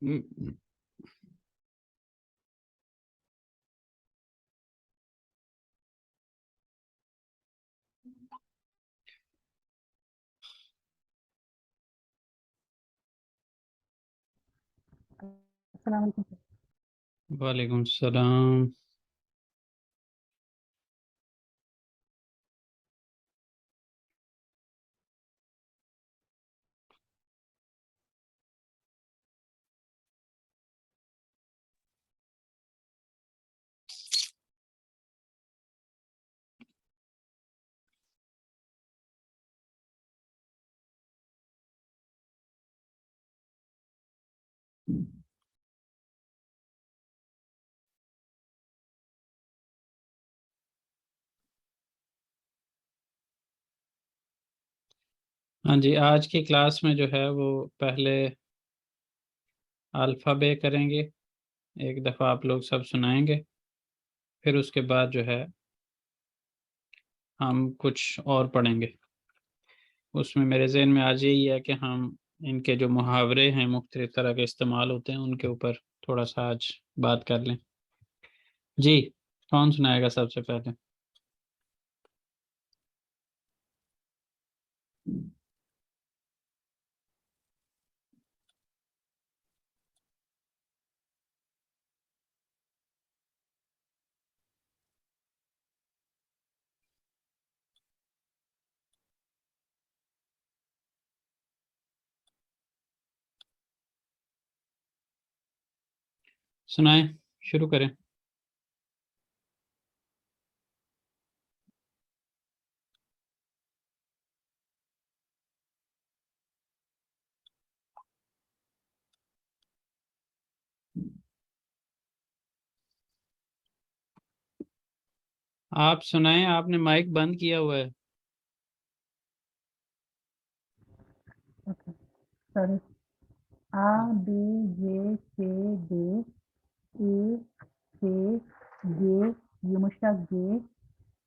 हम्म, अस्सलाम वालेकुम। वालेकुम सलाम। हाँ जी, आज की क्लास में जो है वो पहले अल्फ़ा करेंगे। एक दफ़ा आप लोग सब सुनाएंगे, फिर उसके बाद जो है हम कुछ और पढ़ेंगे। उसमें मेरे जहन में आज यही है कि हम इनके जो मुहावरे हैं मुख्तलिफ तरह के इस्तेमाल होते हैं उनके ऊपर थोड़ा सा आज बात कर लें। जी, कौन सुनाएगा सबसे पहले? सुनाएं, शुरू करें। आप सुनाएं, आपने माइक बंद किया हुआ है। Okay, sorry. आ बी जे के दे ए से गे यमुशा गे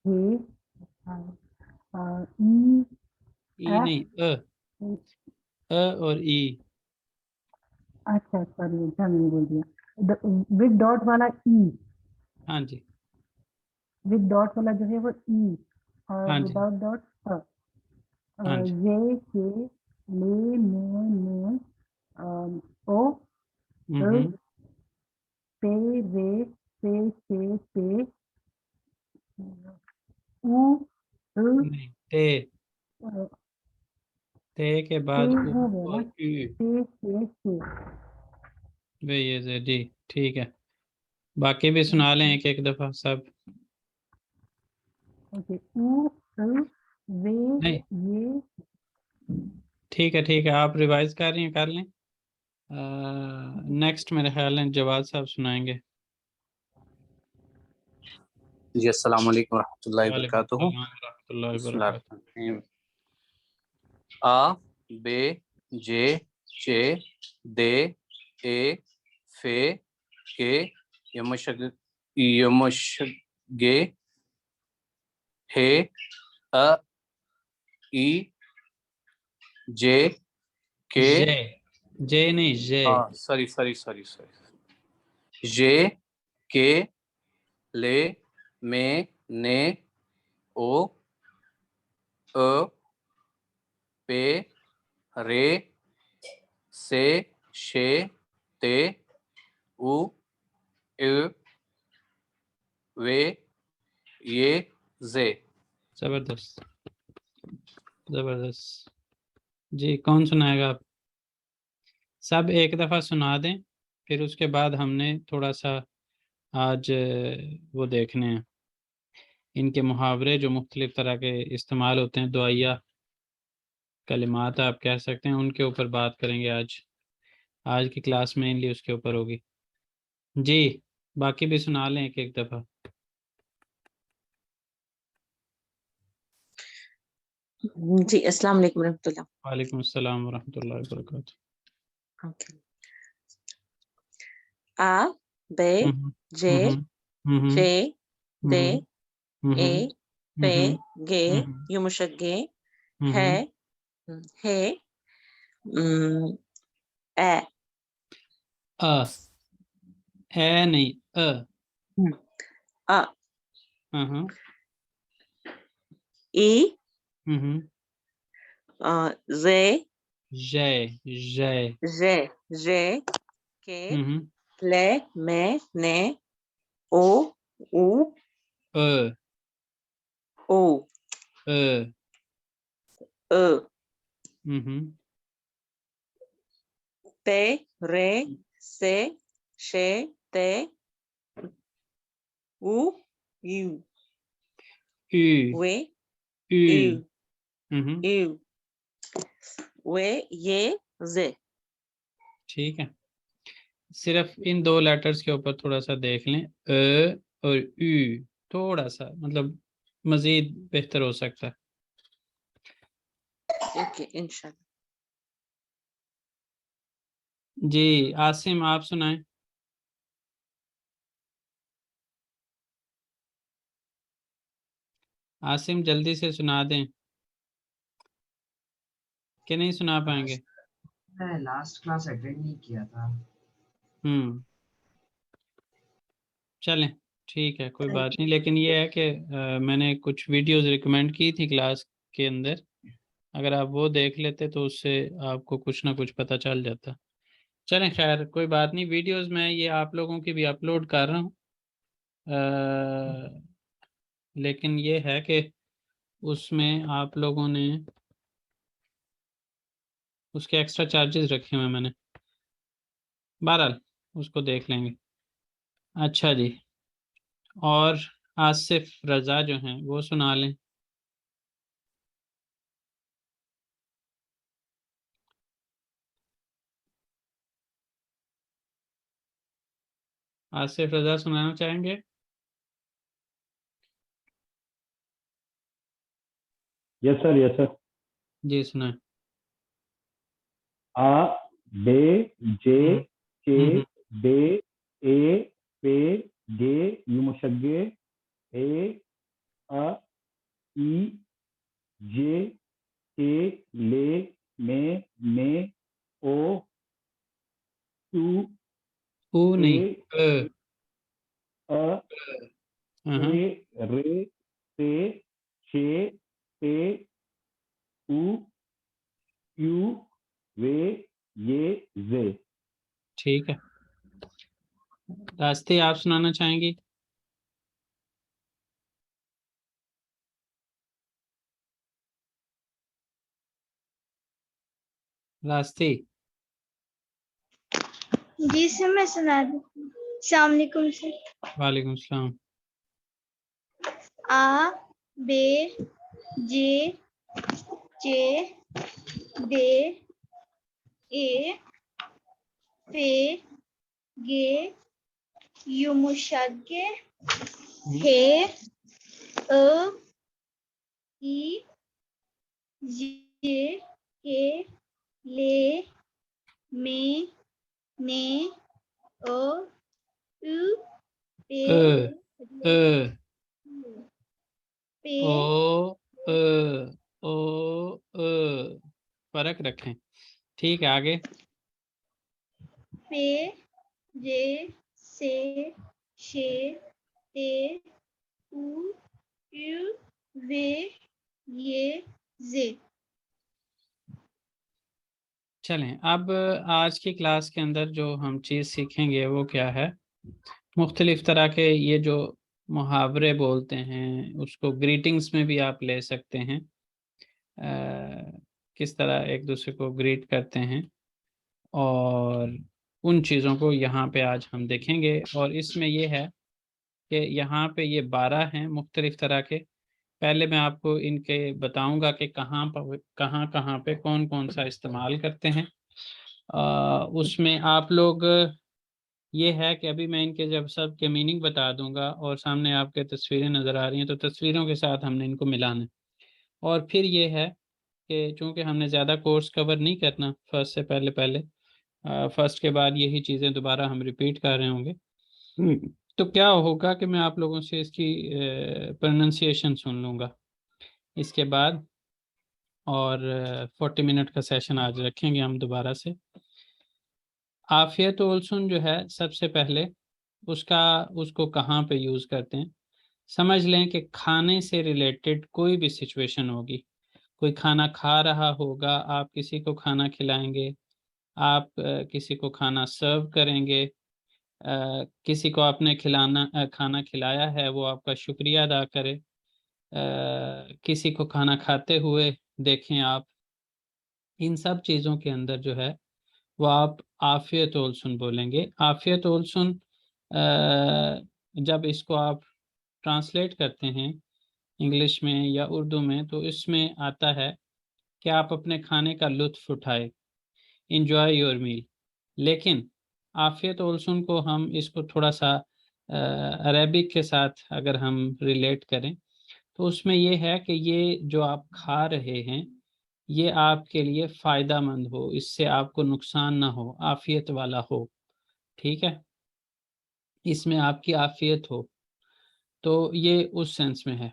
हे ई ई एफ। नहीं, अ और ई। अच्छा, सॉरी, अच्छा मैंने बोल दिया। विद डॉट वाला ई, हाँ जी, विद डॉट वाला जो है वो ई, और हाँ जी, विदाउट डॉट अ। हाँ जी। ये के ले ने ओ हम्म। पे रे से पे उ उ नहीं, ते। ते के पे बाद उ हो गया ना। और ई। से वे ये जे जी, ठीक है। बाकी भी सुना लें एक एक दफा सब। ओके। उ वे नहीं, ये। ठीक है ठीक है, आप रिवाइज कर रही हैं, कर लें। नेक्स्ट मेरे ख्याल में जवाद साहब सुनाएंगे। जी अस्सलाम वालेकुम रहमतुल्लाहि वालेकुम वबरकातुहू। सलाम रहमतुल्लाहि व बरकातहू। बिस्मिल्लाहिर्रहमानिर्रहीम। आ बे जे चे दे ए फे के यमशगे हे अ ई जे के। जे, जे नहीं, जे। हाँ, सॉरी सॉरी सॉरी सॉरी। जे के ले में ने ओ अ पे रे से शे ते उ ए वे ये जे। जबरदस्त, जबरदस्त। जी, कौन सुनाएगा आप? सब एक दफा सुना दें, फिर उसके बाद हमने थोड़ा सा आज वो देखने हैं इनके मुहावरे जो मुख्तलिफ तरह के इस्तेमाल होते हैं, दुआया कलिमात आप कह सकते हैं, उनके ऊपर बात करेंगे आज। आज की क्लास मेनली उसके ऊपर होगी। जी, बाकी भी सुना लें एक एक दफ़ा। जी अस्सलाम वालेकुम रहमतुल्लाह। वालेकुम अस्सलाम वरहमतुल्लाहि वबरकातुहू। ओके। आ बे हम्म जे हम्म चे हम्म दे हम्म ए हम्म पे हम्म गे हम्म युमुशगे है हम्म है ए है नहीं, अ, हाँ, ई, हम्म, जे, जय, जय, जे, जे, के, हम्म, ले, में, ने, ओ, उ, अ, ओ, अ, हम्म, ते, रे, से, शे, ते, उ, यू, ü, वे, ü, यू, हम्म, यू, वे, ये, जे। ठीक है। सिर्फ इन दो लेटर्स के ऊपर थोड़ा सा देख लें, अ और ü, थोड़ा सा मतलब मजीद बेहतर हो सकता है। ओके, इंशाल्लाह। जी आसिम, आप सुनाएं। आसिम जल्दी से सुना दें, कि नहीं सुना पाएंगे? मैं लास्ट क्लास अटेंड नहीं किया था। चलें, ठीक है, कोई बात नहीं, लेकिन ये है कि मैंने कुछ वीडियोस रिकमेंड की थी क्लास के अंदर, अगर आप वो देख लेते तो उससे आपको कुछ ना कुछ पता चल जाता। चलें, खैर कोई बात नहीं, वीडियोस मैं ये आप लोगों की भी अपलोड कर रहा हूँ, लेकिन ये है कि उसमें आप लोगों ने उसके एक्स्ट्रा चार्जेस रखे हुए हैं मैंने, बहरहाल उसको देख लेंगे। अच्छा जी, और आसिफ रज़ा जो हैं वो सुना लें। आसिफ रज़ा सुनाना चाहेंगे? Yes sir, yes sir. जी सुनाएं। आ, बे, जे, हम्म, के, हम्म, बे, ए, पे, गे, युमशगे, ए, अ, ई, जे, के, ले, में, ने, ओ, टू, ऊ नहीं, ए, अ, हाँ, ए, रे, से, छे, पे, उ, यू, वे, ये, जे। ठीक है। रास्ते आप सुनाना चाहेंगी? रास्ते। जी सर, मैं सुना दूँ। अस्सलाम वालेकुम सर। वालेकुम सलाम। आ, बे, जे, चे, दे, ए, पे, गे, युमुशगे, हे, अ, ई, जे, के, ले, में, ने, ओ, उ, पे, अ, पे, ओ, फर्क रखें। ठीक है, आगे। पे, जे, से, शे, ते, उ, यू, वे, ये, जे। चलें, अब आज की क्लास के अंदर जो हम चीज़ सीखेंगे वो क्या है, मुख्तलिफ तरह के ये जो मुहावरे बोलते हैं उसको ग्रीटिंग्स में भी आप ले सकते हैं, किस तरह एक दूसरे को ग्रीट करते हैं, और उन चीज़ों को यहाँ पे आज हम देखेंगे। और इसमें ये है कि यहाँ पे ये 12 हैं मुख्तलिफ तरह के। पहले मैं आपको इनके बताऊंगा कि कहाँ पर कहाँ कहाँ पे कौन कौन सा इस्तेमाल करते हैं। उसमें आप लोग, ये है कि अभी मैं इनके जब सब के मीनिंग बता दूंगा और सामने आपके तस्वीरें नज़र आ रही हैं तो तस्वीरों के साथ हमने इनको मिलाना है। और फिर ये है कि चूँकि हमने ज़्यादा कोर्स कवर नहीं करना फर्स्ट से पहले पहले, फर्स्ट के बाद यही चीज़ें दोबारा हम रिपीट कर रहे होंगे, तो क्या होगा कि मैं आप लोगों से इसकी प्रोनंसिएशन सुन लूँगा इसके बाद, और 40 मिनट का सेशन आज रखेंगे हम दोबारा से। आफियत उलसुन जो है सबसे पहले उसको कहाँ पे यूज़ करते हैं। समझ लें कि खाने से रिलेटेड कोई भी सिचुएशन होगी, कोई खाना खा रहा होगा, आप किसी को खाना खिलाएंगे, आप किसी को खाना सर्व करेंगे, किसी को आपने खाना खिलाया है वो आपका शुक्रिया अदा करे, किसी को खाना खाते हुए देखें आप, इन सब चीज़ों के अंदर जो है वो आप आफियत उलसुन बोलेंगे। आफियत उलसुन जब इसको आप ट्रांसलेट करते हैं इंग्लिश में या उर्दू में, तो इसमें आता है कि आप अपने खाने का लुत्फ़ उठाए, इंजॉय योर मील। लेकिन आफियत उलसुन को हम इसको थोड़ा सा अरेबिक के साथ अगर हम रिलेट करें, तो उसमें ये है कि ये जो आप खा रहे हैं ये आपके लिए फ़ायदा मंद हो, इससे आपको नुकसान ना हो, आफियत वाला हो, ठीक है? इसमें आपकी आफियत हो, तो ये उस सेंस में है।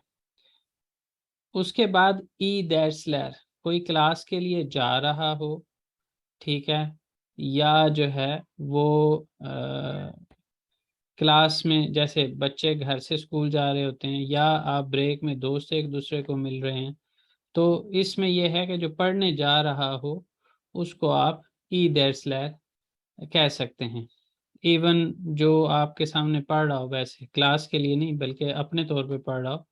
उसके बाद ई दैट्स लेर, कोई क्लास के लिए जा रहा हो, ठीक है, या जो है वो क्लास में जैसे बच्चे घर से स्कूल जा रहे होते हैं, या आप ब्रेक में दोस्त एक दूसरे को मिल रहे हैं, तो इसमें यह है कि जो पढ़ने जा रहा हो उसको आप ई दैट्स लेर कह सकते हैं। इवन जो आपके सामने पढ़ रहा हो, वैसे क्लास के लिए नहीं बल्कि अपने तौर पे पढ़ रहा हो,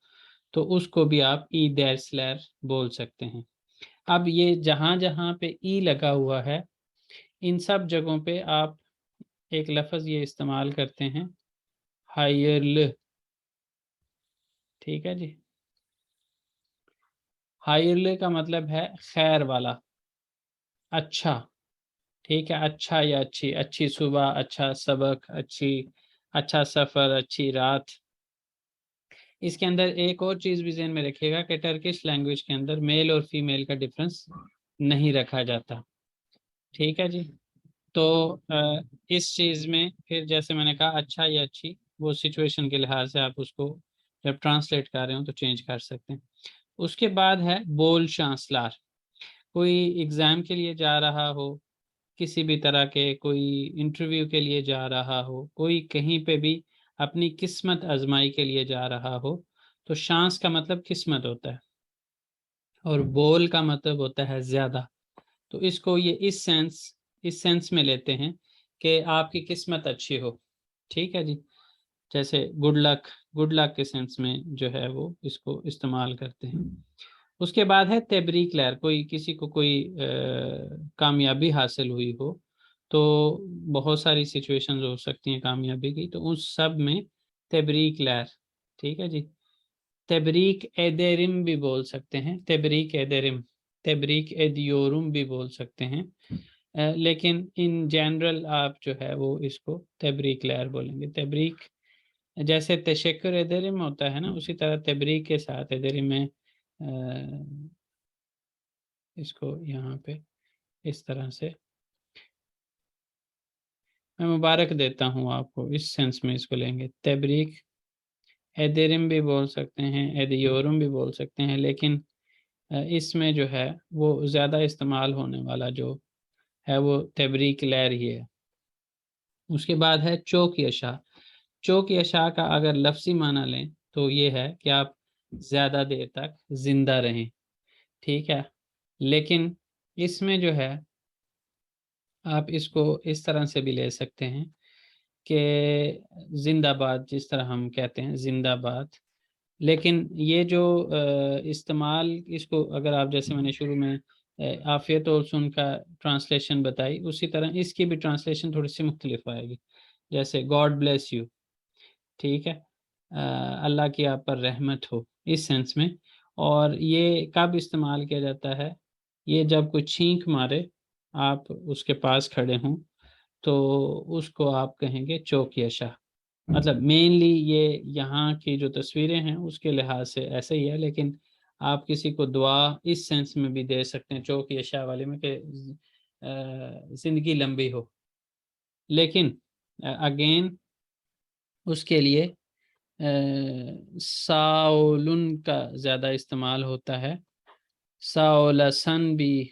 तो उसको भी आप ई दैट्स लेर बोल सकते हैं। अब ये जहाँ जहाँ पे ई लगा हुआ है इन सब जगहों पे आप एक लफ्ज़ ये इस्तेमाल करते हैं, हायरल, ठीक है जी। हायरल का मतलब है खैर वाला, अच्छा, ठीक है, अच्छा या अच्छी, अच्छी सुबह, अच्छा सबक, अच्छा सफ़र, अच्छी रात। इसके अंदर एक और चीज़ भी ज़हन में रखिएगा कि टर्किश लैंग्वेज के अंदर मेल और फीमेल का डिफरेंस नहीं रखा जाता, ठीक है जी। तो इस चीज़ में फिर जैसे मैंने कहा अच्छा या अच्छी, वो सिचुएशन के लिहाज से आप उसको जब ट्रांसलेट कर रहे हो तो चेंज कर सकते हैं। उसके बाद है बोल चांसलार, कोई एग्ज़ाम के लिए जा रहा हो, किसी भी तरह के कोई इंटरव्यू के लिए जा रहा हो, कोई कहीं पे भी अपनी किस्मत आजमाई के लिए जा रहा हो, तो शांस का मतलब किस्मत होता है और बोल का मतलब होता है ज़्यादा। तो इसको ये इस सेंस में लेते हैं कि आपकी किस्मत अच्छी हो, ठीक है जी। जैसे गुड लक के सेंस में जो है वो इसको इस्तेमाल करते हैं। उसके बाद है तबरीक लहर, कोई किसी को कोई कामयाबी हासिल हुई हो, तो बहुत सारी सिचुएशंस हो सकती हैं कामयाबी की, तो उस सब में तबरीक लहर, ठीक है जी। तबरीक एदेरिम भी बोल सकते हैं, तबरीक एदेरिम, तबरीक एदियोरुम भी बोल सकते हैं, लेकिन इन जनरल आप जो है वो इसको तबरीक लहर बोलेंगे। तबरीक जैसे तशक्कुर एदेरिम होता है ना, उसी तरह तबरीक के साथ एदेरिम में इसको यहाँ पे इस तरह से मैं मुबारक देता हूँ आपको, इस सेंस में इसको लेंगे। तबरीक एदेरिम भी बोल सकते हैं, एदियोरुम भी बोल सकते हैं, लेकिन इसमें जो है वो ज़्यादा इस्तेमाल होने वाला जो है वो तबरीक लहर ही है। उसके बाद है चौक यशा। चौक यशा का अगर लफ्ज़ी माना लें तो ये है कि आप ज़्यादा देर तक ज़िंदा रहें, ठीक है। लेकिन इसमें जो है आप इसको इस तरह से भी ले सकते हैं कि जिंदाबाद, जिस तरह हम कहते हैं जिंदाबाद। लेकिन ये जो इस्तेमाल, इसको अगर आप जैसे मैंने शुरू में आफियत और सुन का ट्रांसलेशन बताई, उसी तरह इसकी भी ट्रांसलेशन थोड़ी सी मुख्तलिफ आएगी। जैसे गॉड ब्लेस यू, ठीक है, अल्लाह की आप पर रहमत हो, इस सेंस में। और ये कब इस्तेमाल किया जाता है, ये जब कोई छींक मारे, आप उसके पास खड़े हों, तो उसको आप कहेंगे चौक यशा। मतलब मेनली ये यहाँ की जो तस्वीरें हैं उसके लिहाज से ऐसे ही है, लेकिन आप किसी को दुआ इस सेंस में भी दे सकते हैं चौक यशा वाले में कि ज़िंदगी लंबी हो। लेकिन अगेन उसके लिए साओलुन का ज़्यादा इस्तेमाल होता है, साओलसन भी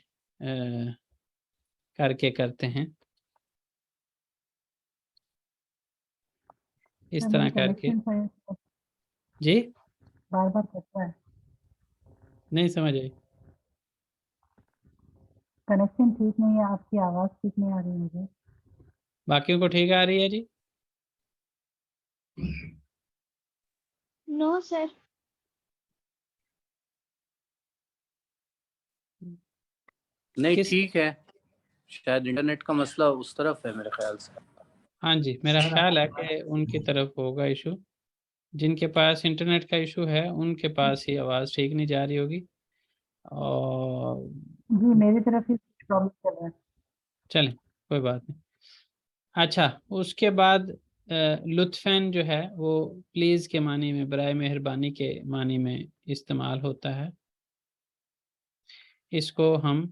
करके करते हैं। इस सर, तरह मेरी करके। कनेक्शन शायद जी बार-बार कटता है। नहीं समझ आई। कनेक्शन ठीक नहीं है, आपकी आवाज़ ठीक नहीं आ रही है मुझे। बाकियों को ठीक आ रही है जी? No sir. नहीं किस ठीक है, शायद इंटरनेट का मसला उस तरफ है मेरे ख्याल से। हाँ जी, मेरा ख्याल है कि उनकी तरफ होगा इशू। जिनके पास इंटरनेट का इशू है उनके पास ही आवाज़ ठीक नहीं जा रही होगी। और जी, मेरी तरफ ही प्रॉब्लम चल रहा है। चलें, कोई बात नहीं। अच्छा, उसके बाद लुत्फ़न जो है वो प्लीज़ के मानी में, बराए मेहरबानी के मानी में इस्तेमाल होता है। इसको हम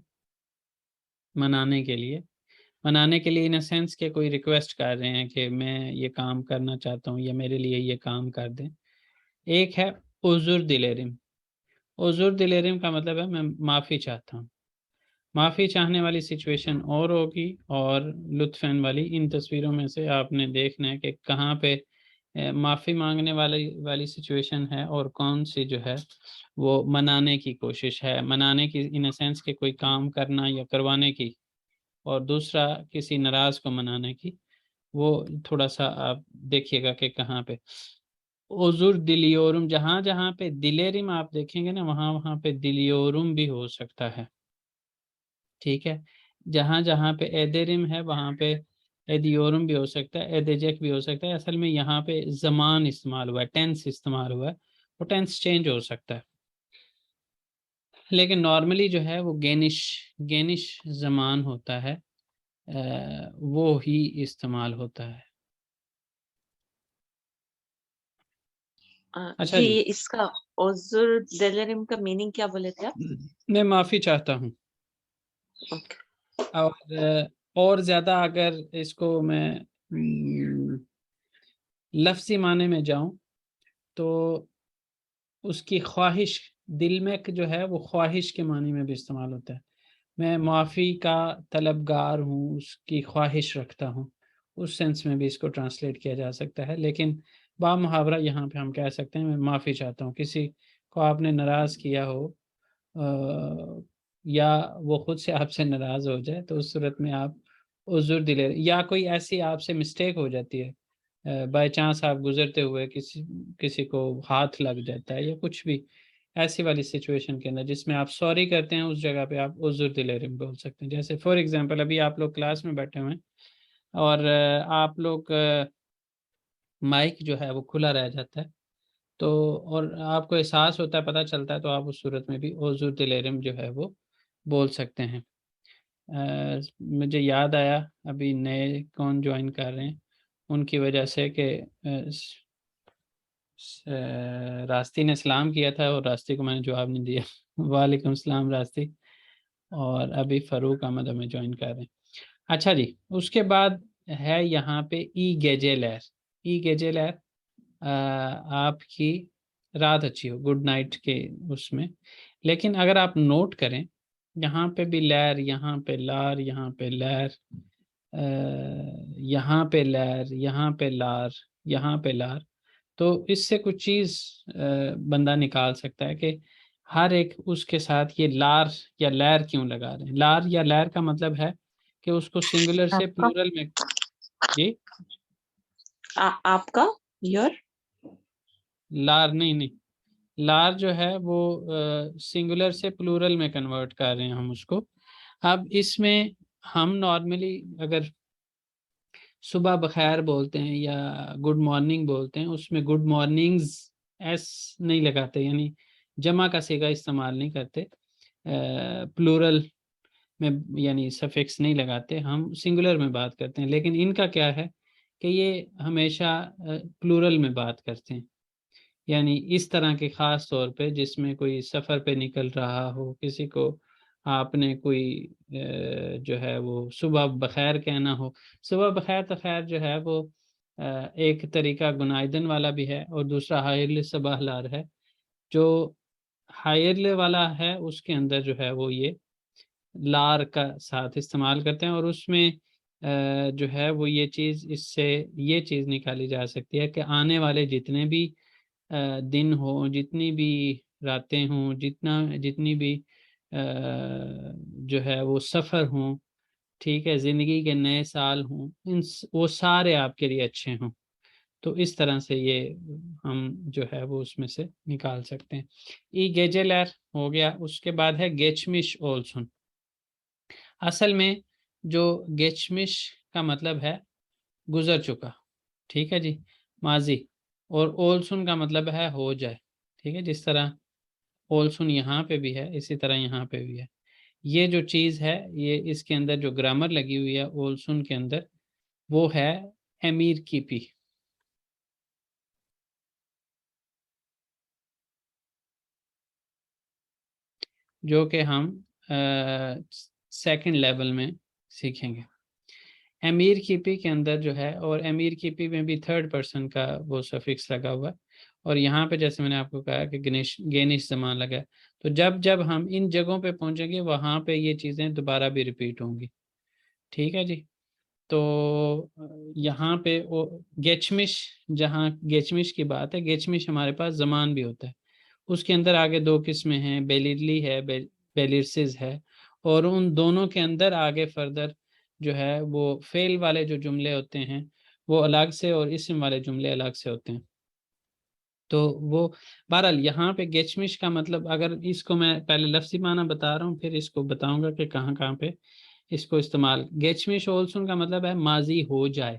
मनाने के लिए इन अ सेंस के कोई रिक्वेस्ट कर रहे हैं कि मैं ये काम करना चाहता हूँ या मेरे लिए ये काम कर दें। एक है उज़ुर दिलेरिम। उज़ुर दिलेरिम का मतलब है मैं माफ़ी चाहता हूँ। माफ़ी चाहने वाली सिचुएशन और होगी, और लुत्फ़न वाली इन तस्वीरों में से आपने देखना है कि कहाँ पे माफ़ी मांगने वाली सिचुएशन है और कौन सी जो है वो मनाने की कोशिश है। मनाने की इन अ सेंस कि कोई काम करना या करवाने की, और दूसरा किसी नाराज़ को मनाने की। वो थोड़ा-सा आप देखिएगा कि कहाँ पे उज़ुर दिलियोरुम, जहाँ-जहाँ पे दिलेरिम आप देखेंगे ना, वहाँ-वहाँ पे दिलियोरुम भी हो सकता है। ठीक है? जहाँ-जहाँ पे एदेरिम है वहाँ पे एदियोरुम भी हो सकता है, एदेजेक भी हो सकता है। असल में यहाँ पे ज़मान इस्तेमाल हुआ है, टेंस इस्तेमाल हुआ है, वो टेंस चेंज हो सकता है। लेकिन नॉर्मली जो है वो गेनिश ज़मान होता है, वो ही इस्तेमाल होता है। अच्छा जी, जी, इसका उज़्र दिलेरिम का मीनिंग क्या बोले थे आप? मैं माफ़ी चाहता हूँ। ओके। और ज़्यादा अगर इसको मैं लफ्ज़ी माने में जाऊँ तो उसकी ख्वाहिश, दिल में जो है वो ख्वाहिश के मानी में भी इस्तेमाल होता है। मैं माफ़ी का तलबगार हूँ, उसकी ख्वाहिश रखता हूँ, उस सेंस में भी इसको ट्रांसलेट किया जा सकता है। लेकिन बामुहावरा यहाँ पे हम कह सकते हैं मैं माफ़ी चाहता हूँ। किसी को आपने नाराज़ किया हो, या वो खुद से आपसे नाराज़ हो जाए, तो उस सूरत में आप उज़्र दिले, या कोई ऐसी आपसे मिस्टेक हो जाती है, बाय चांस आप गुज़रते हुए किसी किसी को हाथ लग जाता है या कुछ भी, ऐसी वाली सिचुएशन के अंदर जिसमें आप सॉरी कहते हैं, उस जगह पे आप उज़्र दिलेरिम बोल सकते हैं। जैसे फॉर एग्ज़ाम्पल अभी आप लोग क्लास में बैठे हुए हैं और आप लोग माइक जो है वो खुला रह जाता है, तो और आपको एहसास होता है, पता चलता है, तो आप उस सूरत में भी उज़्र दिलेरिम जो है वो बोल सकते हैं। मुझे याद आया अभी नए कौन जॉइन कर रहे हैं उनकी वजह से कि रास्ती ने सलाम किया था और रास्ती को मैंने जवाब नहीं दिया। वालेकुम सलाम रास्ती। और अभी फ़ारूक अहमद हमें जॉइन कर रहे हैं। अच्छा जी, उसके बाद है यहाँ पे ई गेजेलर। ई गेजेलर आपकी रात अच्छी हो, गुड नाइट के उसमें। लेकिन अगर आप नोट करें, यहाँ पे भी लैर, यहाँ पे लार, यहाँ पे लैर, यहाँ पे लैर, यहाँ पे लार, यहाँ पे लार। तो इससे कुछ चीज़ बंदा निकाल सकता है कि हर एक उसके साथ ये लार या लैर क्यों लगा रहे हैं। लार या लैर का मतलब है कि उसको सिंगुलर से आपका प्लूरल में। जी, आपका योर लार नहीं नहीं, लार जो है वो सिंगुलर से प्लूरल में कन्वर्ट कर रहे हैं हम उसको। अब इसमें हम नॉर्मली अगर सुबह बखैर बोलते हैं या गुड मॉर्निंग बोलते हैं, उसमें गुड मॉर्निंग्स एस नहीं लगाते, यानी जमा का सिगा इस्तेमाल नहीं करते, प्लूरल में यानी सफिक्स नहीं लगाते, हम सिंगुलर में बात करते हैं। लेकिन इनका क्या है कि ये हमेशा प्लूरल में बात करते हैं, यानी इस तरह के ख़ास तौर पे जिसमें कोई सफ़र पे निकल रहा हो, किसी को आपने कोई जो है वो सुबह बख़ैर कहना हो। सुबह बख़ैर तो ख़ैर जो है वो एक तरीका गुनाइदन वाला भी है और दूसरा हायरल सबह लार है। जो हायरल वाला है उसके अंदर जो है वो ये लार का साथ इस्तेमाल करते हैं, और उसमें जो है वो ये चीज़, इससे ये चीज़ निकाली जा सकती है कि आने वाले जितने भी दिन हो, जितनी भी रातें हों, जितनी भी जो है वो सफ़र हों, ठीक है, ज़िंदगी के नए साल हों, वो सारे आपके लिए अच्छे हों। तो इस तरह से ये हम जो है वो उसमें से निकाल सकते हैं। ई गेजेलर हो गया, उसके बाद है गेचमिश ओल्सन। असल में जो गेचमिश का मतलब है गुजर चुका, ठीक है जी, माजी, और ओल्सन का मतलब है हो जाए, ठीक है। जिस तरह ओल्सन यहाँ पे भी है, इसी तरह यहाँ पे भी है। ये जो चीज़ है, ये इसके अंदर जो ग्रामर लगी हुई है ओल्सन के अंदर, वो है एमीर कीपी। जो कि हम सेकंड लेवल में सीखेंगे। अमीर कीपी के अंदर जो है, और अमीर कीपी में भी थर्ड पर्सन का वो सफिक्स लगा हुआ है, और यहाँ पे जैसे मैंने आपको कहा कि गेनिश ज़मान लगा है। तो जब जब हम इन जगहों पे पहुँचेंगे वहाँ पे ये चीज़ें दोबारा भी रिपीट होंगी, ठीक है जी। तो यहाँ पे वो गेचमिश, जहाँ गेचमिश की बात है, गेचमिश हमारे पास ज़मान भी होता है। उसके अंदर आगे दो किस्में हैं, बेलिरली है, बेलिरसिस है, और उन दोनों के अंदर आगे फर्दर जो है वो फेल वाले जो जुमले होते हैं वो अलग से, और इस्म वाले जुमले अलग से होते हैं। तो वो बहरहाल यहाँ पे गेचमिश का मतलब, अगर इसको मैं पहले लफ्ज़ी माना बता रहा हूँ, फिर इसको बताऊंगा कि कहाँ कहाँ पे इसको इस्तेमाल। गेचमिश ओल्सन का मतलब है माजी हो जाए,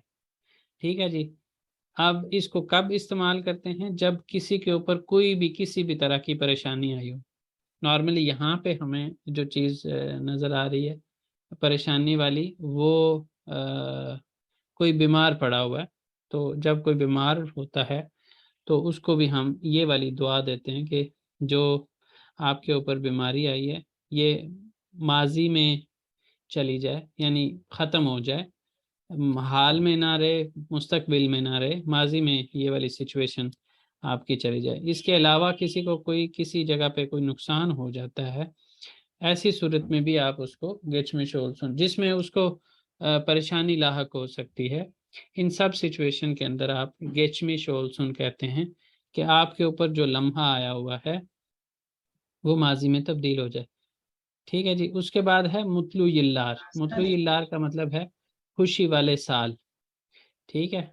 ठीक है जी। अब इसको कब इस्तेमाल करते हैं? जब किसी के ऊपर कोई भी किसी भी तरह की परेशानी आई हो। नॉर्मली यहाँ पे हमें जो चीज़ नज़र आ रही है परेशानी वाली, वो कोई बीमार पड़ा हुआ है। तो जब कोई बीमार होता है तो उसको भी हम ये वाली दुआ देते हैं कि जो आपके ऊपर बीमारी आई है ये माजी में चली जाए, यानी ख़त्म हो जाए, हाल में ना रहे, मुस्तकबिल में ना रहे, माजी में ये वाली सिचुएशन आपकी चली जाए। इसके अलावा किसी को कोई किसी जगह पे कोई नुकसान हो जाता है, ऐसी सूरत में भी आप उसको गेचमिश ओल्सन, जिसमें उसको परेशानी लाहक हो सकती है, इन सब सिचुएशन के अंदर आप गेचमिश ओल्सन कहते हैं कि आपके ऊपर जो लम्हा आया हुआ है वो माजी में तब्दील हो जाए, ठीक है जी। उसके बाद है मुतलू यिल्लार। मुतलू यिल्लार का मतलब है खुशी वाले साल, ठीक है।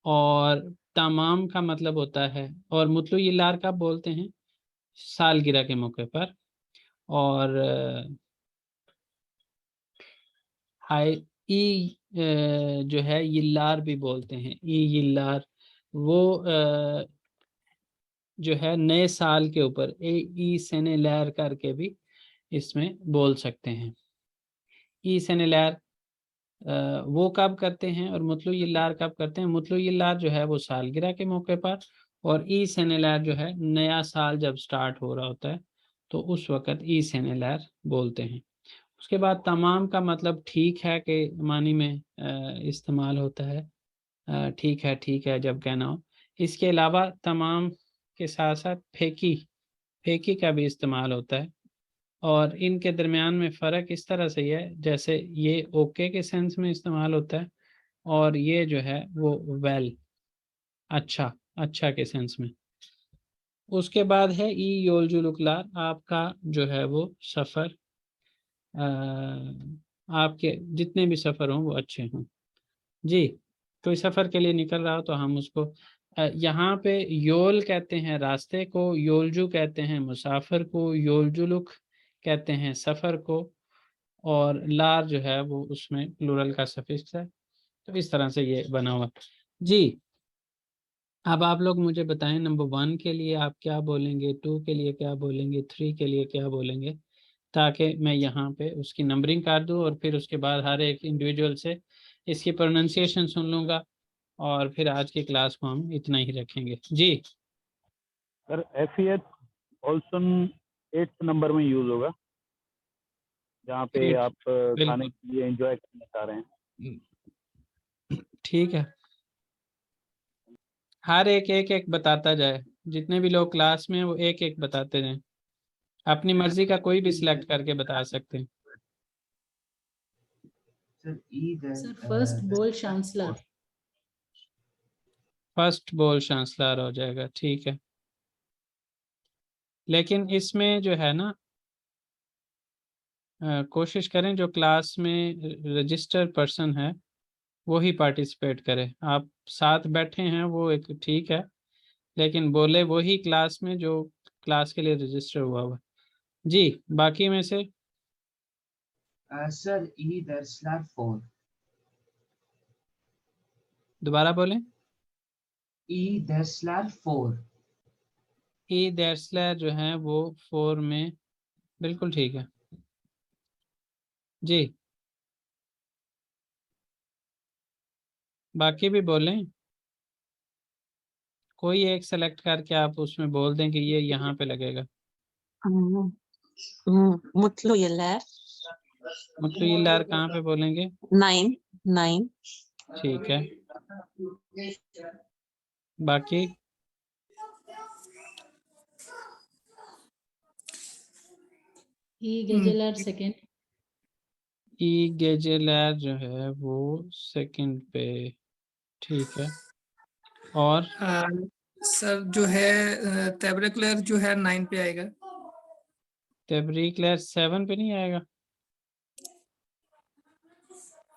और तमाम का मतलब होता है, और मुतलू यिल्लार का बोलते हैं सालगिरह के मौके पर। और हाई ई जो है यिल्लार भी बोलते हैं, ई यिल्लार, वो जो है नए साल के ऊपर ई सेने लैर करके भी इसमें बोल सकते हैं। ई सेने लैर वो कब करते हैं और मुतलू यिल्लार कब करते हैं? मुतलू यिल्लार जो है वो सालगिरह के मौके पर, और ई सेने लैर जो है नया साल जब स्टार्ट हो रहा होता है तो उस वक़्त ई सेने लैर बोलते हैं। उसके बाद तमाम का मतलब ठीक है के मानी में इस्तेमाल होता है, ठीक है जब कहना हो। इसके अलावा तमाम के साथ साथ फेकी का भी इस्तेमाल होता है, और इनके दरमियान में फ़र्क इस तरह से ही है, जैसे ये ओके के सेंस में इस्तेमाल होता है, और ये जो है वो वेल, अच्छा, अच्छा के सेंस में। उसके बाद है ई योलजुलुकलार, आपका जो है वो सफ़र, आपके जितने भी सफ़र हों वो अच्छे हों जी। कोई सफ़र के लिए निकल रहा हो तो हम उसको यहाँ पे योल कहते हैं रास्ते को, योलजू कहते हैं मुसाफिर को, योलजुलुक कहते हैं सफ़र को, और लार जो है वो उसमें प्लूरल का सफिक्स है। तो इस तरह से ये बना हुआ जी। अब आप लोग मुझे बताएं, नंबर 1 के लिए आप क्या बोलेंगे, 2 के लिए क्या बोलेंगे, 3 के लिए क्या बोलेंगे, ताकि मैं यहाँ पे उसकी नंबरिंग कर दूँ, और फिर उसके बाद हर एक इंडिविजुअल से इसकी प्रोनाउंसिएशन सुन लूँगा, और फिर आज की क्लास को हम इतना ही रखेंगे जी। सर एफियत ओल्सन 8th नंबर में यूज होगा, जहाँ पे Eight, आप खाने बिल्कुल के लिए एंजॉय करना चाह रहे हैं। ठीक है। हर एक बताता जाए, जितने भी लोग क्लास में हैं वो एक बताते जाएं, अपनी मर्जी का कोई भी सिलेक्ट करके बता सकते हैं। Sir, E then. Sir, first bowl chancellor. First बोल चांसलर हो जाएगा, ठीक है। लेकिन इसमें जो है ना, कोशिश करें जो क्लास में रजिस्टर्ड पर्सन है वही पार्टिसिपेट करे। आप साथ बैठे हैं वो एक ठीक है, लेकिन बोले वही क्लास में जो क्लास के लिए रजिस्टर हुआ हुआ। जी, बाकी में से Sir, E then slash 4. दोबारा बोलें। E then slash 4. ई दैट्सलर जो है वो 4 में बिल्कुल ठीक है जी। बाकी भी बोलें, कोई एक सेलेक्ट करके आप उसमें बोल दें कि ये यहाँ पे लगेगा। मुतलू यल्लार मुतलुइल्लार कहाँ पे बोलेंगे? 9 ठीक है। बाकी E Gagelar second. ई गेजेलर जो है वो सेकंड पे, ठीक है। और सर जो है टेबरेक्लर जो है 9 पे आएगा। तबरीकलर 7 पे नहीं आएगा,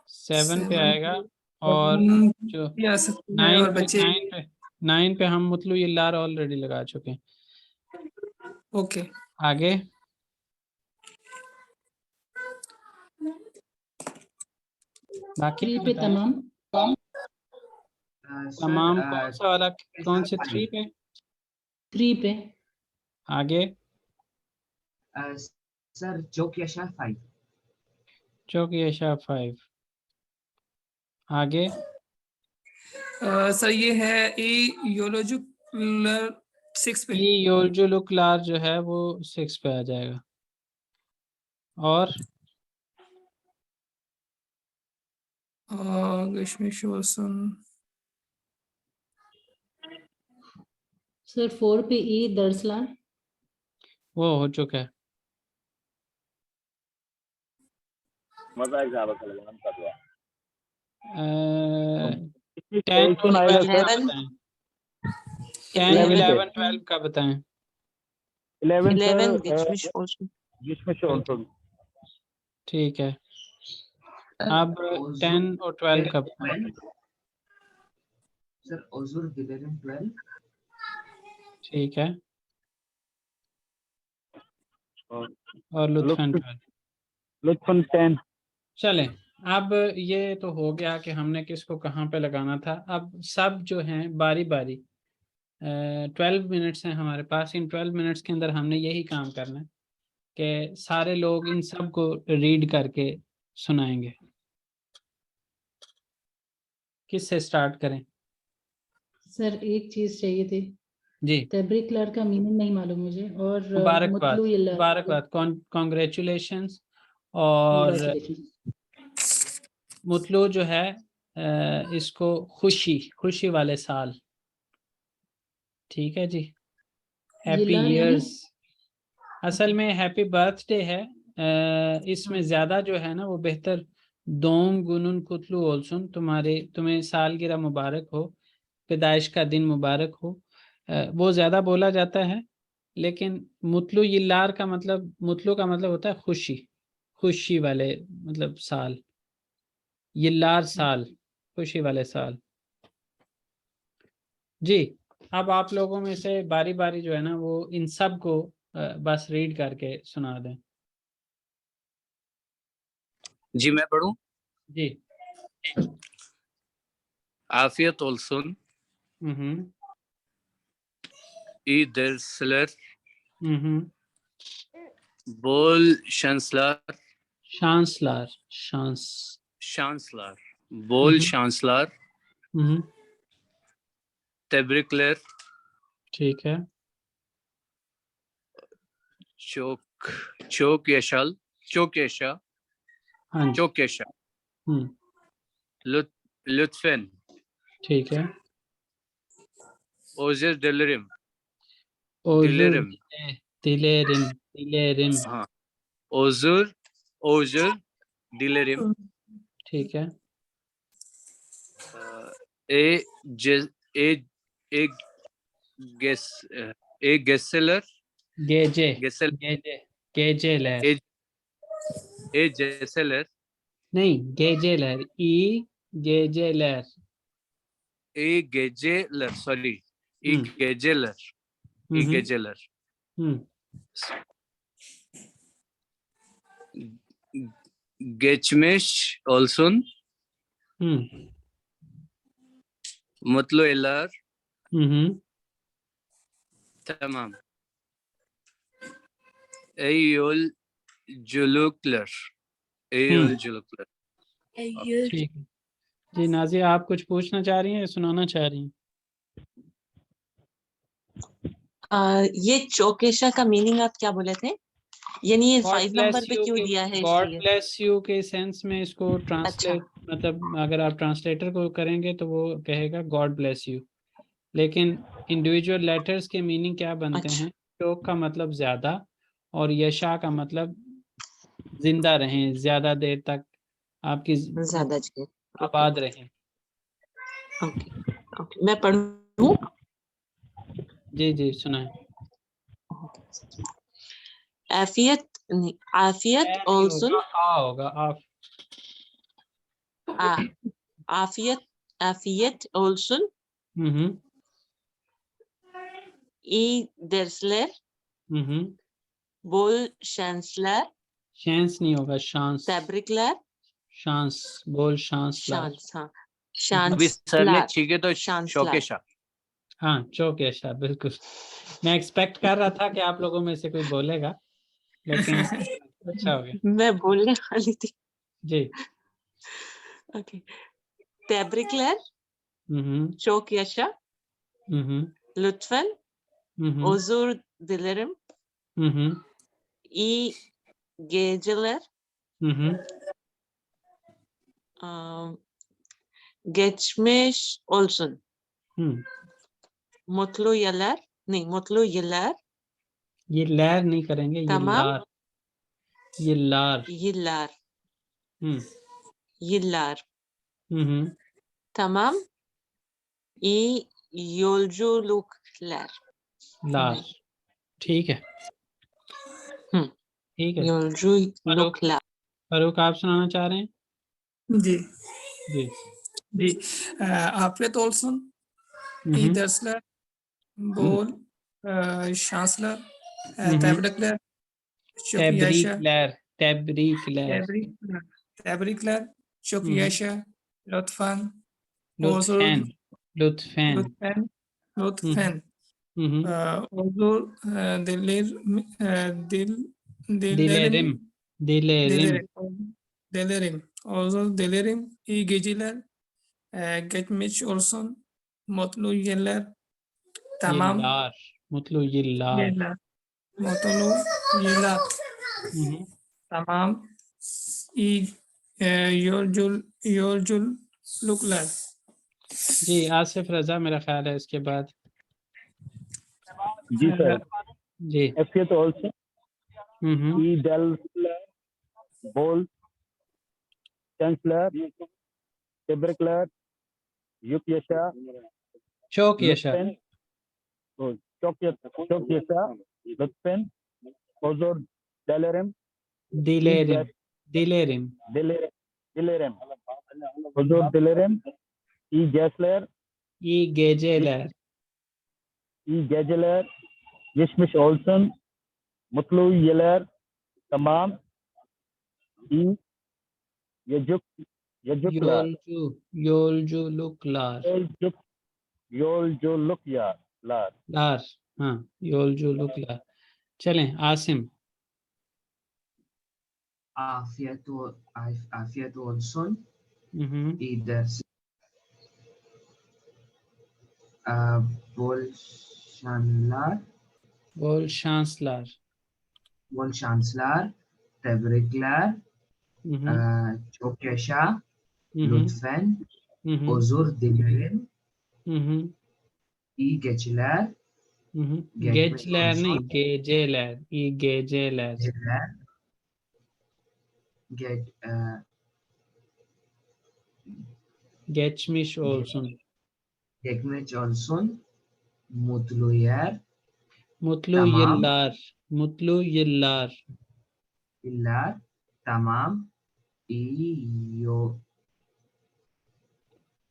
7 पे आएगा। और जो भी आ सकता है 9 और पे बच्चे 9 पे हम मुतलुइल्लार ऑलरेडी लगा चुके हैं। ओके। आगे बाकी 3 पे तमाम। Sir, तमाम कौन सा वाला, कौन से 3 पे? 3 पे। आगे Sir, Jokyasha 5. चौकियाशा 5। आगे सर ये है ए योलोजुलर 6 पे। ई योलजुलुकलार जो है वो 6 पे आ जाएगा। और ग्रीष्मेश्वरसन सर 4 पे E दरसलार। वो हो चुका है। मजा एक ज्यादा चलेगा हम कर दो। 10 ऑल्सन आएगा सर। 10 11 12 का बताएं। 11 11 ग्रीष्मेश्वरसन। ठीक है, अब 10 और 12 का बताएं। Sir, Ozur Delirium 12. ठीक है, और लुत्फन 12। लुत्फन 10। चलें, अब ये तो हो गया कि हमने किसको कहाँ पे लगाना था। अब सब जो हैं बारी बारी 12 मिनट्स हैं हमारे पास। इन 12 मिनट्स के अंदर हमने यही काम करना है कि सारे लोग इन सब को रीड करके सुनाएंगे। किससे स्टार्ट करें? सर एक चीज चाहिए थी, जी, तबरीकलर का मीनिंग नहीं मालूम मुझे। और मुबारकबाद, मुतलुइल्लार मुबारकबाद, कॉन्ग्रेचुलेशंस। और मुतलू जो है इसको खुशी वाले साल, ठीक है जी। हैप्पी यिल्लार यानी? ईयर्स, असल में हैप्पी बर्थडे है। इसमें ज़्यादा जो है ना वो बेहतर दोम गुनुन कुतलू ओलसुन, तुम्हें सालगिरह मुबारक हो, पैदाइश का दिन मुबारक हो, वो ज़्यादा बोला जाता है। लेकिन मुतलू यिल्लार का मतलब, मुतलू का मतलब होता है खुशी वाले, मतलब साल। यिल्लार साल, खुशी वाले साल जी। अब आप लोगों में से बारी बारी जो है ना वो इन सब को बस रीड करके सुना दें। जी मैं पढ़ूं? जी। आफियत ओल्सन, ई दरसलर, बोल चांसलर, चांसलर, बोल चांसलर, तबरीकलर, ठीक है। चौकियाशा, हाँ जी। चौकियाशा, लुत्फन, ठीक है। ओजर दिलरिम, दिलेरिम। हाँ, ओजर दिलरिम, ठीक है। ए गेसेलर गेजे गेसेल गेजे गेजेलर ए जेसेलर नहीं, गेजेलर, ई गेजेलर। ए गेजेलर सॉरी ई हम्म गेजेलर ई हम्म गेजेलर हम्म गेचमेश ऑल्सन हम्म मतलब एलर हम्म tamam ey yolculuklar ey yolculuklar ठीक है जी। नाज़िया, आप कुछ पूछना चाह रही हैं या सुनाना चाह रही हैं? ये चौकेशा का मीनिंग आप क्या बोले थे? यानी ये God 5 bless नंबर पे you क्यों के दिया है God इसलिए? bless you के सेंस में इसको ट्रांसलेट, मतलब अगर आप ट्रांसलेटर को करेंगे तो वो कहेगा God bless you, लेकिन इंडिविजुअल लेटर्स के मीनिंग क्या बनते अच्छा। हैं? शोक का मतलब ज्यादा और यशा का मतलब जिंदा रहें, ज्यादा देर तक आपकी ज्यादा जी। आबाद रहें। ओके ओके, मैं पढ़ूं? जी जी सुनाएं। आफियत नहीं, आफियत ऐ नहीं ऑल्सो होगा, आ होगा, आप। आफियत आफियत ऑल्सो हम्म ई डेर्सलर हम्म बोल चांसलर शांस नहीं होगा, शांस। टैब्रिकलर शांस बोल, शांस ला। शांस, हाँ अभी सर ने चांसलर ठीक है तो चांसलर। शौकेशा हाँ, चौकेशा, बिल्कुल। मैं एक्सपेक्ट कर रहा था कि आप लोगों में से कोई बोलेगा, लेकिन अच्छा हो गया। मैं बोलने वाली थी। जी। ओके, टैब्रिकलर चौकेशा हम्म लुत्फन ओजुर दिलरम हम्म ई गेजलर गेचमेश ओल्सन मोतलो यलर नहीं, मोतलो यलर ये लैर नहीं करेंगे, ये तमाम लार, ये लार। यिल्लार हम्म यिल्लार हम्म tamam iyi yolculuklar. लार। ठीक है ठीक है। Yolculuklar. फारूक, आप सुनाना चाह रहे हैं? जी जी। जी आफियत ऑल्सन ई हम्म दर्सलर बोल चांसलर हम्म टैब्रिकलर तैब्रीक चौकियाशा लैर, तैब्रीक लैर। टैब्रिकलर चौकियाशा लुत्फन ओजुर लुत्फैन, लुत्फैन। लुत्फन लुत्फन हम्म ओजुर दिलिर दिल दिलेरिम दिलेरिम, दिलेरिम। दिलेरिम ओजुर दिलेरिम ई गिजिलर geçmiş olsun, mutlu yıllar, ये tamam लार, मतलब ये लार। yıllar, mutlu yıllar, हम्म tamam iyi yolculuklar. जी। आसिफ रजा, मेरा ख्याल है इसके बाद। जी सर जी। एफियत ऑल्सन ई डेल्सलर बोल चांसलर टेब्रिकलर युकयशा चौकियाशा, चौकियशा लुत्फन ओजुर दिलेरिम दिलेरिम, दिलेरिम। दिलेरिम ओजुर दिलेरिम ई गैसलर ई गेजेलर, ई गेजेलर geçmiş olsun mutlu yıllar tamam iyi yolculuklar योलजुलुकलार, yolculuklar लार। हाँ, योलजुलुकलार। चलें आसिम। Afiyet olsun. हम्म İyi ders. Bolşanlar, बोल शांसलार। bol şanslar, tebrikler, çok yaşa, lütfen, özür dilerim, iyi geceler, geçmiş गेजलर olsun, नहीं, गेजेलर, ई गेजेलर। geceler, Geçmiş olsun. Geçmiş olsun. Mutlu yer. Mutlu Tamam. yıllar. Mutlu yıllar. Yıllar. Tamam. İyi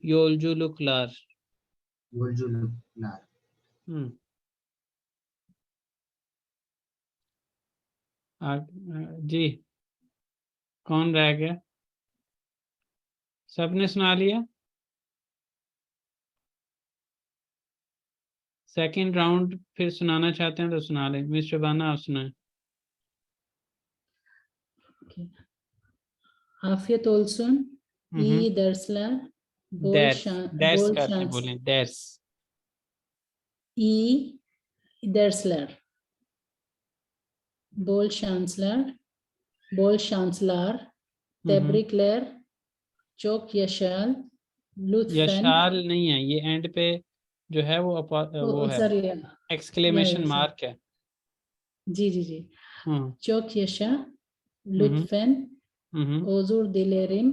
Yolculuklar. yolculuklar. हम्म जी कौन रह गया? सबने सुना लिया? Second round फिर सुनाना चाहते हैं तो सुना लें। मिस शबाना आप सुनाएं। Afiyet olsun. İyi dersler. Bol Ders ders bol करके şans. बोलें ders। İyi dersler. Bol şanslar. Bol şanslar. Tebrikler. Çok yaşa. Lütfen. यशाल नहीं है ये, एंड पे जो है वो वो है Sorry. एक्सक्लेमेशन Yeah, मार्क है। जी. Çok yaşa. Lütfen. Özür dilerim.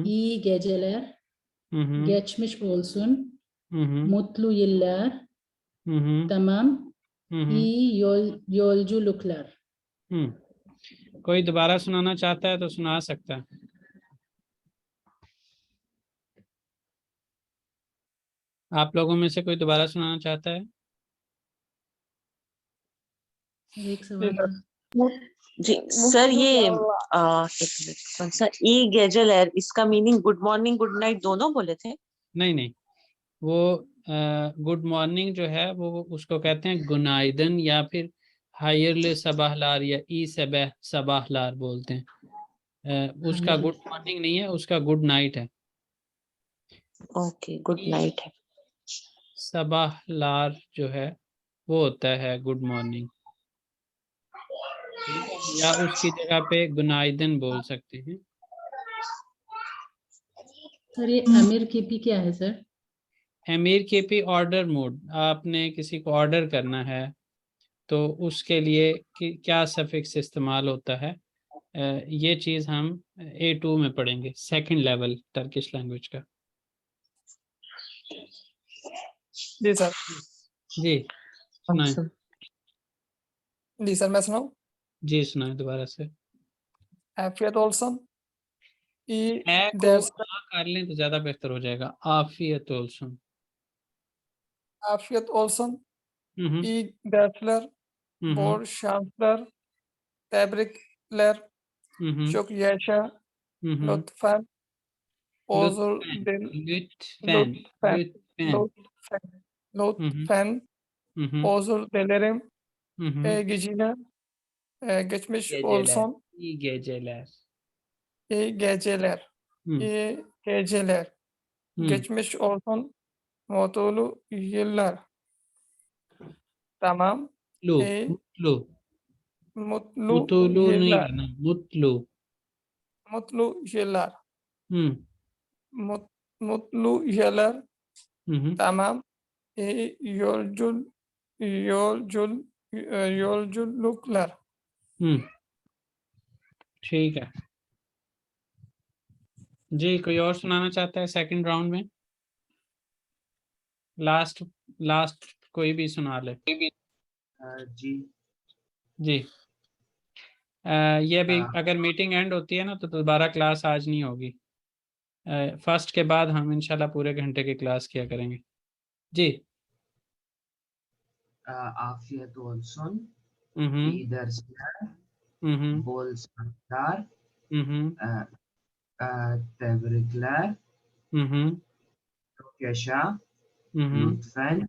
İyi geceler. Geçmiş olsun. Mutlu yıllar. Tamam. İyi yolculuklar. कोई दोबारा सुनाना चाहता है तो सुना सकता है। आप लोगों में से कोई दोबारा सुनाना चाहता है? एक सवाल था। जी सर, ये एक मिनट, कौन सा ई गेजलर, इसका meaning good morning good night दोनों बोले थे? नहीं वो गुड मॉर्निंग जो है वो उसको कहते हैं गुनाइदन, या फिर हायरले सबाहलार या ई सबाहलार बोलते हैं। उसका गुड मॉर्निंग नहीं है, उसका गुड नाइट है। ओके, गुड नाइट है। सबाहलार जो है वो होता है गुड मॉर्निंग, या उसकी जगह पे गुनाइदन बोल सकते हैं। सर ये अमीर केपी क्या है सर? अमीर केपी ऑर्डर मोड, आपने किसी को ऑर्डर करना है तो उसके लिए क्या सफिक्स इस्तेमाल होता है, ये चीज़ हम A2 में पढ़ेंगे, सेकंड लेवल टर्किश लैंग्वेज का। जी सर। जी सुनाएं। जी सर, मैं सुनाऊं? जी सुनाएं दोबारा से। आफियत ओल्सन। कर लें तो ज्यादा बेहतर हो जाएगा। आफियत ओल्सन। आफियत ओल्सन। ई डेफलर। हम्म बोर शांसलर। तैब्रिकलर। शुक्रिया। लुत्फन। ओजुर दिल। Lütfen. Özür dilerim. İyi geceler. Geçmiş olsun. İyi geceler. İyi geceler. İyi geceler. Geçmiş olsun. Mutlu yıllar. Tamam. Mutlu Mutlu नहीं yıllar. करना, Mutlu. Mutlu yıllar. Mutlu yıllar. Tamam. İyi yolculuklar. ठीक है जी। कोई और सुनाना चाहता है सेकंड राउंड में? लास्ट कोई भी सुना ले। जी ये भी अगर मीटिंग एंड होती है ना तो दोबारा क्लास आज नहीं होगी। फर्स्ट के बाद हम इंशाल्लाह पूरे घंटे की क्लास किया करेंगे। जी आफियत ओल्सन। ई dersler. Bol şanslar. Tebrikler. Çok yaşa. Lütfen.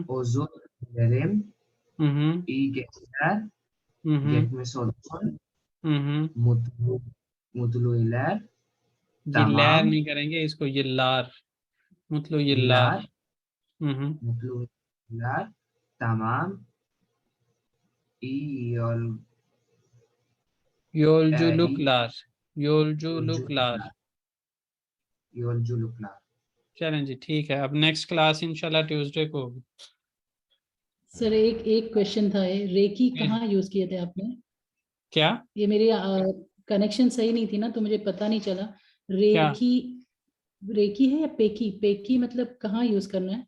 Özür dilerim. İyi geceler. Geçmiş olsun. Mutlu yıllar. यिल्लार नहीं करेंगे इसको, यिल्लार। Mutlu यिल्लार। Mutlu yıllar. Tamam. İyi yolculuklar। yolculuklar. चलें जी, ठीक है। अब नेक्स्ट क्लास इंशाल्लाह ट्यूसडे को होगी। सर एक क्वेश्चन था, ये रेकी कहाँ यूज किए थे आपने? क्या? ये मेरी कनेक्शन सही नहीं थी ना, तो मुझे पता नहीं चला। रेकी रेकी है या पेकी? पेकी मतलब कहाँ यूज करना है?